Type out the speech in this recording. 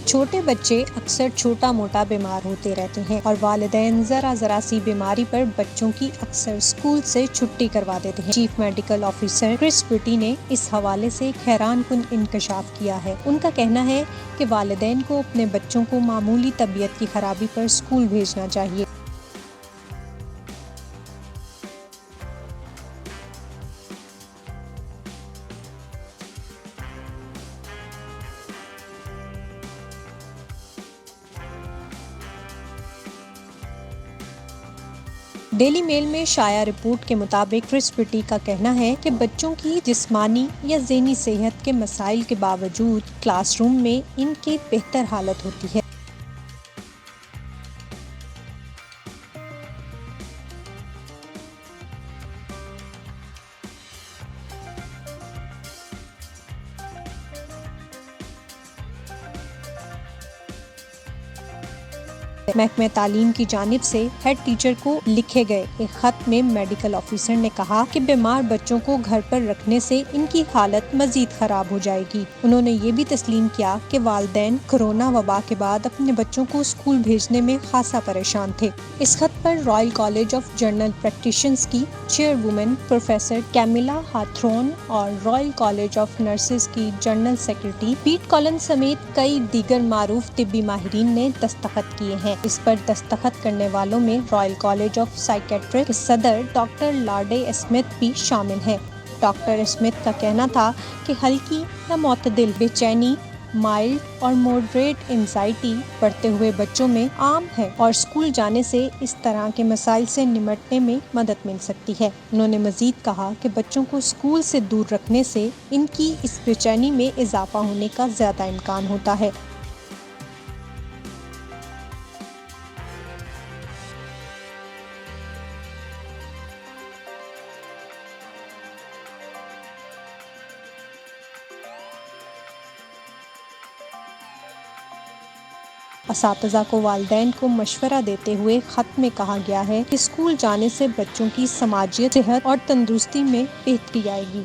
چھوٹے بچے اکثر چھوٹا موٹا بیمار ہوتے رہتے ہیں اور والدین ذرا سی بیماری پر بچوں کی اکثر اسکول سے چھٹی کروا دیتے ہیں۔ چیف میڈیکل آفیسر کرس پٹی نے اس حوالے سے ایک حیران کن انکشاف کیا ہے۔ ان کا کہنا ہے کہ والدین کو اپنے بچوں کو معمولی طبیعت کی خرابی پر اسکول بھیجنا چاہیے۔ ڈیلی میل میں شائع رپورٹ کے مطابق کرس پٹی کا کہنا ہے کہ بچوں کی جسمانی یا ذہنی صحت کے مسائل کے باوجود کلاس روم میں ان کی بہتر حالت ہوتی ہے۔ محکمہ تعلیم کی جانب سے ہیڈ ٹیچر کو لکھے گئے ایک خط میں میڈیکل آفیسر نے کہا کہ بیمار بچوں کو گھر پر رکھنے سے ان کی حالت مزید خراب ہو جائے گی۔ انہوں نے یہ بھی تسلیم کیا کہ والدین کورونا وبا کے بعد اپنے بچوں کو اسکول بھیجنے میں خاصا پریشان تھے۔ اس خط پر royal college of general practitioners کی chairwoman professor Camilla Hawthorne اور رائل کالج آف نرسز کی جنرل سیکرٹری پیٹ کولن سمیت کئی دیگر معروف طبی ماہرین نے دستخط کیے ہیں۔ اس پر دستخط کرنے والوں میں رائل کالج آف سائیکیٹرسٹ کے صدر ڈاکٹر لارڈے اسمتھ بھی شامل ہیں۔ ڈاکٹر اسمتھ کا کہنا تھا کہ ہلکی یا معتدل بے چینی، مائلڈ اور ماڈریٹ اینزائٹی بڑھتے ہوئے بچوں میں عام ہے اور اسکول جانے سے اس طرح کے مسائل سے نمٹنے میں مدد مل سکتی ہے۔ انہوں نے مزید کہا کہ بچوں کو اسکول سے دور رکھنے سے ان کی اس بے چینی میں اضافہ ہونے کا زیادہ امکان ہوتا ہے۔ اساتذہ کو والدین کو مشورہ دیتے ہوئے خط میں کہا گیا ہے کہ اسکول جانے سے بچوں کی سماجی صحت اور تندرستی میں بہتری آئے گی۔